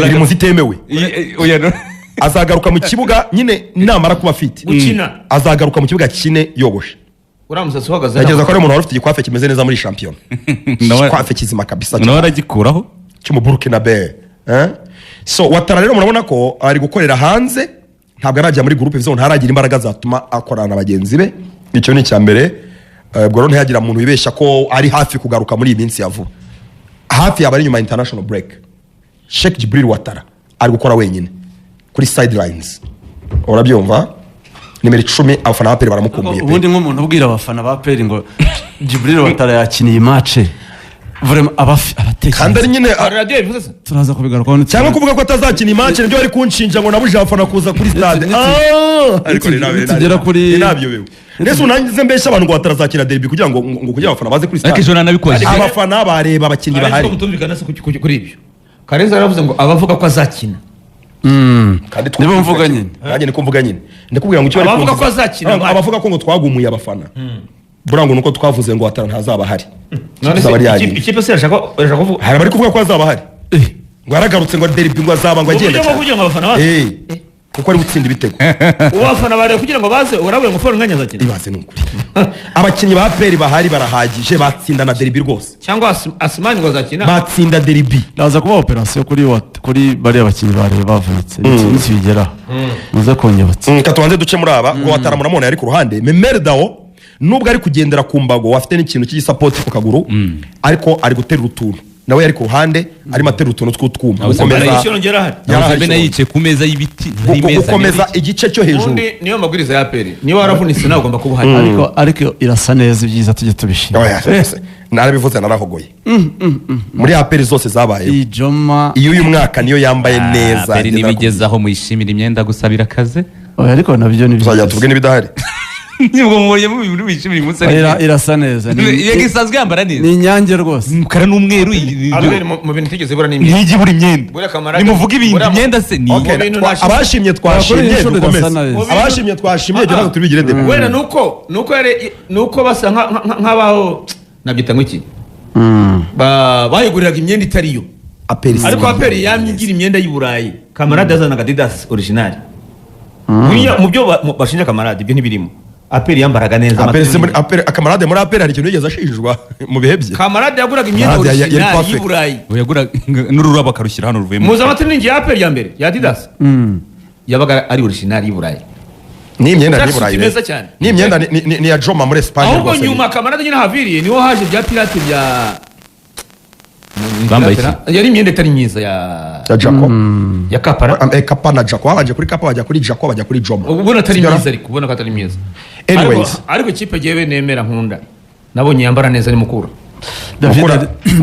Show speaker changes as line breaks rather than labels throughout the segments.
iri mu zitemewe azagaruka mu kibuga nyine namara kuba afite azagaruka mu kibuga kine yogoshe
uramusatsi uhagaze
nageza ko ari umuntu ufite igikwafe kimeze neza muri champion igikwafe kizima kabisa
nawe aragikuraho
cyo mu Burkina Faso so Ouattara rero murabona ko ari gukorera hanze ntabwo arajya muri groupe zone haragira imbaraga zatuma akorana na bagenzi be icyo ni cyambere ubwo rero ntiyagira umuntu wibeshya ko ari hafi kugaruka muri iyi minsi ya vuba hafi yaba ari nyuma international break Sheikh Djibril Ouattara ari gukora wenyine kuri sidelines urabyumva nimero 10 abafana ba APR baramukumbuye
ubundi nk'umuntu ubwira abafana ba APR ngo Djibril Ouattara yakiniye match vraiment abatekereza
kandi ari nyine
radio bivuze
turaza kubigarukaho
cyangwa kuvuga ko atazakina match nibyo ari kunshinja ngo nabuje abafana kuza kuri stade ariko
tugera kuri
nabyo bewe Nese unangize mbesha abantu ngo atarazakira derby kugira ngo kugira abafana baze kuri stade
ariko jona nabikoze
abafana bareba abakinyi bahari
ariko mutumvikana se kuri ibyo Karenzi yaravuze ngo abavuga ko azakina
kandi
nibo mvuga nyine
nanjye niko mvuga nyine ndakubwira ngo icyo bari
abavuga ko azakina
abavuga ko ngo twagumuye abafana burango nuko twavuze ngo Ouattara ntazaba hari
none se ikipe se yashaka kuvuga
hari bari kuvuga ko azaba hari ngo aragarutse ngo derby ngo azaba ngo agenda
kugira ngo abafana baze
kuko ari gutsinda ibitego
ubafana bare kugira ngo baze urabuye ngo fone nkanya azakina
ibaze n'ukuri abakinyi ba APR bahari barahagije batsinda na derby rwose
cyangwa Asmani ngo azakina
batsinda derby
naza kuba operation kuri bari abakinyi bare bavunitse n'iki bigera muze konyebatse
katubanze duce muri aba ngo Ouattara muramona yari ku ruhande Memerdao nubwo ari kugendera ku mbago wafite n'ikintu cy'isapoti ku kaguru ariko ari guterura utuntu nawe yari ku ruhande arimo aterura utuntu tw'utwuma
gukomeza yicaye ku meza y'ibiti
gukomeza igice cyo hejuru
niyo mabwiriza ya APR niyo waravunitse nawe ugomba kuba uhari
ariko irasa neza ibyiza tujye tubishima
narabivuze narahogoye muri APR zose zabaye iyo uyu mwaka niyo yambaye neza
APR nibigezaho muyishimira imyenda gusabira akaze
ariko nabyo ni
bizajya tuvuge n'ibidahari
nibwo mubonye mu bintu bishimira umunsi
irasa neza
yego isanzwe yambara neza
ni inyange rwose
umukara n'umweru
mu bintu tigeze bura n'imyenda
ntigi buri imyenda nimuvuga ibindi imyenda se ni
abashimye twashimye dukomeza abashimye twashimye cyo nazo tubigire de
wera nuko basa nk'abaho nabyita nk'iki bayiguriraga imyenda itariyo ariko APR yamyigira imyenda y'Iburayi Kamarade yazanaga Adidas original mu byo bashinja Kamarade ibyo ntibirimo APR yambaraga neza
Kamarade muri APR hari ikintu yigeze ashijijwe mu bihe bye
Kamarade yaguraga imyenda original y'Iburayi
yagura n'ururabo akarushyira hano ruvuyemo
muza amatringi ya APR ya mbere ya Adidas yabaga ari original y'Iburayi
ni imyenda y'Iburayi ni imyenda ni ya Joma muri Espagne
ahubwo nyuma Kamarade nyine haviriye niho haje bya pirate bya yari imyenda itari myiza ya
Jaco
ya Kapara
Kapa na Jaco babanje kuri Kapa bajya kuri Jaco bajya kuri Joma
ubona atari myiza ariko ubona ko atari myiza anyways ariko ikipe yewe nemera nkunda nabonye yambara neza ni mukuru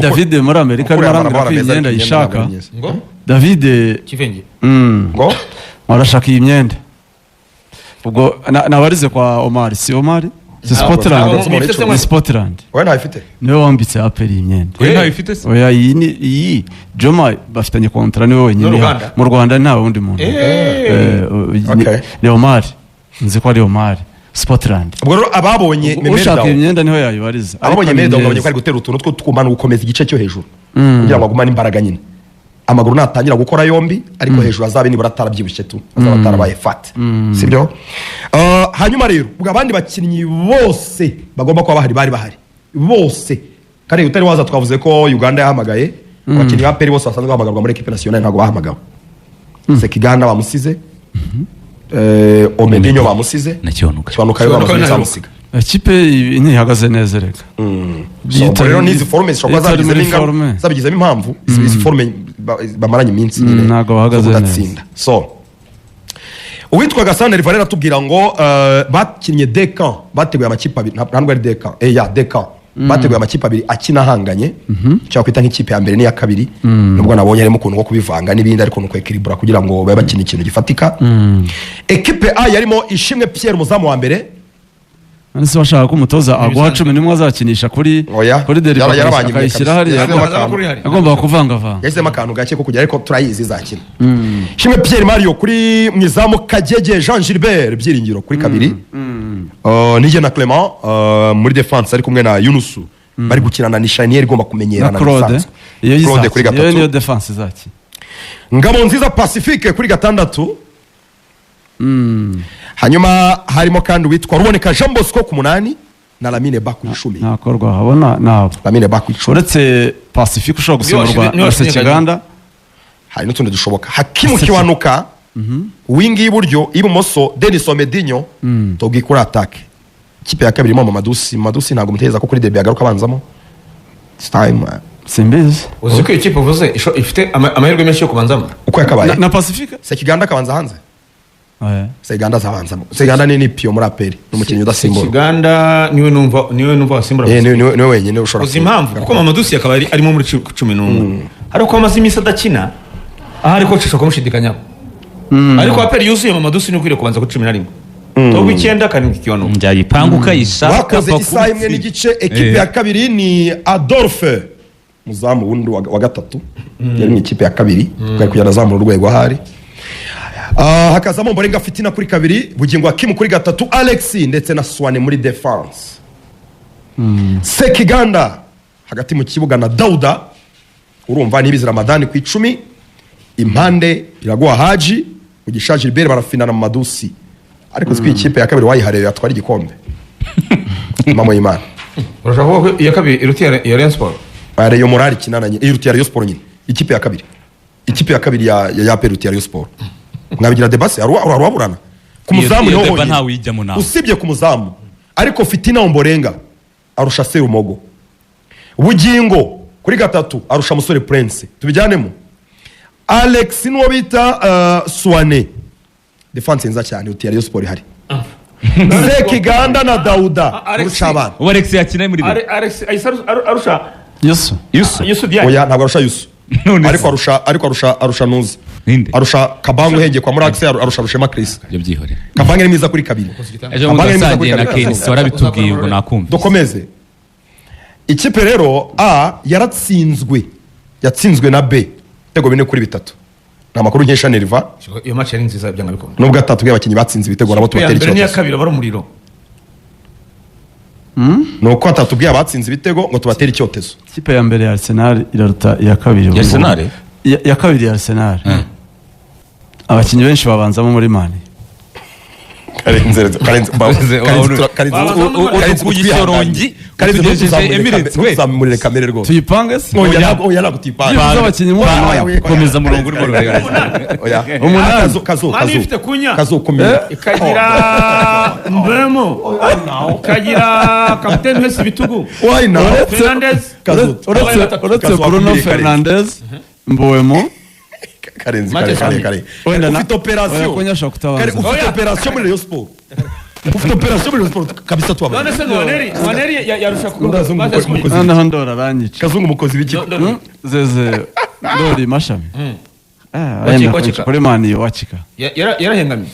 David muri Amerika arambara imyenda yishaka David
Kivenge
ngo
arashaka iyi myenda ubwo nabarize kwa Omar si Omar Spotland
wewe ntayifite
niwe wambitse APR imyenda
wewe ntayifite se
oya iyi Joma bafitanye kontra niwe wenyine mu Rwanda nta wundi muntu ni Omar nzi ko ari Omar Spotland
ubwo rero ababonye
ushaka imyenda niho yayibariza
ababonye Memerdao ngabonye ko ari gutera utuntu two twumana gukomeza igice cyo hejuru kugira ngo agumane imbaraga nyine amaguru natangira gukora yombi ariko hejuru azabe nibura atarabyibushye tu azaba atarabaye fat sibyo hanyuma rero ubwo abandi bakinnyi bose bagomba kuba bari bose kare utari waza twavuze ko Uganda yahamagaye abakinnyi ba APR bose basanzwe bahamagarwa muri equipe nationale ntago bahamagawe Sekiganda bamusize Omedinho bamusize
Kiwanuka
yo bamusiga
ikipe ntihagaze neza reka
rero n'izi forme zishobora zabigizemo impamvu izi forme bamaranye iminsi nyine
ntago bahagaze neza
so uwitwa Gasana Rivalera atubwira ngo bakinnye Decan bateguye amakipe abiri ntabwo ari Decan Decan bateguye amakipe abiri akina hanganye cyangwa kwita nk'ikipe ya mbere n'iya kabiri nubwo nabonye harimo ukuntu ko kubivanga n'ibindi ariko nuko equilibre kugira ngo babe bakina ikintu gifatika equipe A yarimo Ishimwe Pierre umuzamu wa mbere
nese bashaka ko umutoza agwa 11 azakinisha kuri derby akayishyira hari agomba kuvanga
yahizemo akantu gake ko kujya ariko turayizi zakina Ishimwe Pierre Mario kuri mwizamu Kagege Jean Gilbert Byiringiro kuri kabiri nije na Clement muri defense ari kumwe na Yunusu bari gukinana ni Chanier igomba kumenyerana
Claude kuri gatatu iyo defense zaki
Ngabonziza Pacifique kuri gatandatu. Hanyuma harimo kandi witwa Ruboneka Jean Bosco ku 8 na Lamine Ba ku 10.
nakorwa habona nabo
Lamine Ba ku 10.
uretse Pacifique ushobora gusimburwa na Sekiganda.
Hari n'utundi dushoboka. Hakimu Kiwanuka wingi y'iburyo, ibumoso Denis Omedinho togi kuri attack. Ikipe ya kabiri mo Madusi ntabwo muteza ko kuri derby agaruka abanzamo. It's time.
Simbizi
uzi ko ikipe uvuze ifite amahirwe menshi yo kubanzamo
uko yakabaye.
na Pacifique.
Sekiganda kabanza hanze.
Oya.
Sekiganda zabanzamo. Sekiganda ni pio muri aperi n'umukinnyi udasimbura.
Sekiganda niwe numva wasimbura.
Niwe wenyine ushobora.
uzi impamvu kuko Mamadou akaba arimo muri 11 ariko amaze imisi adakina ahari ko cisha kumushidikanya ariko aperi yuzuye Mamadou ni ukwiriye kubanza ku 11 togo 9 karindwi Kiwanuka
Byayipanguka ishaka
bakoze isaha imwe n'igice. Ekipe ya kabiri ni Adolphe muzamu wundi wa gatatu yari mu ikipe ya kabiri bari kujyana zamura urwego ahari. Hakazamo Mborenga Fitina kuri kabiri, Bugingo Hakimu kuri gatatu, Alex ndetse na Swane muri defense. Sekiganda hagati mu kibuga na Dauda, urumva nibizi Ramadani ku 10, impande Iraguha Haji, Mugisha Gilbert barafinana mu Madusi. Ariko zwi ikipe ya kabiri wayihareye atwara igikombe. Mamo Imana.
urashaka ko iya kabiri iruti ya Rayon Sport
Are yo morali kinananye, iruti ya Rayon Sport nyine. Ikipe ya kabiri. Ikipe ya kabiri ya Peruti ya Rayon Sport. Mwabigira debase aruwaburana ku muzamu
iyo
niho
deba ntawijyamo nawe
usibye ku muzamu, ariko Fitina Mborenga arusha Serumogo. Bugingo kuri gatatu arusha Musore Prince, tubijyanemo. Alex nuwo bita Swane defense nza cyane uti ya Rayon Sport hari. Sekiganda na Dauda arusha abana.
Alex yakina muri
Alex arusha
Yusu
Diagne.
Oya ntabwo arusha Yusu. Ariko arusha Nuzi.
Ninde?
Arusha Kabangu henge kwa Murax arusha Rushema Chris.
ibyo byihorera
Kabangu ni mwiza kuri kabiri.
ejo mu gasangiye na Kenisi warabitubwiye ubwo nakumva
Dukomeze. Ikipe rero A yatsinzwe na B tego 4-3. Nta makuru nkesha Nerva
iyo match yari nziza byanga bikomeye
nubwo atatu bw'abakinnyi batsinze ibitego nabo tubatera
ikipe ya mbere
icyo.
n'iya kabiri bari umuriro
Nuko atatu bw'abatsinze ibitego ngo tubatera icyotezo.
ikipe ya mbere ya Arsenal iraruta iya kabiri.
Arsenal
ya kabiri ya Arsenal. Abakinnyi benshi babanzamo muri Mani.
Karenze
Uyisorongi tugejeje Emirates we
zamurire kamere rwose.
Tuyipange se.
Oya nagutipanga.
Abakinnyi mu
komeza murongo urimo rurega
Oya.
Umunani.
Mani ifite kunya
Kazokomera.
ikagira Mbemo ikagira kapiteni wese bitugu
Why now?
Fernandez
uretse Bruno Fernandes Mboemo
Karenzi.
wenda na
Ufite operation.
konyasha kutabanza.
Ufite operation muri Rayon Sport. Ufite operation muri Rayon Sport kabisa tu
none se Waneri yarusha
noneho ndora aranyica.
Kazungu mukozi biki.
Zeze ndori mashami.
Wachika.
Kuri Mani yo wachika.
yarahengamye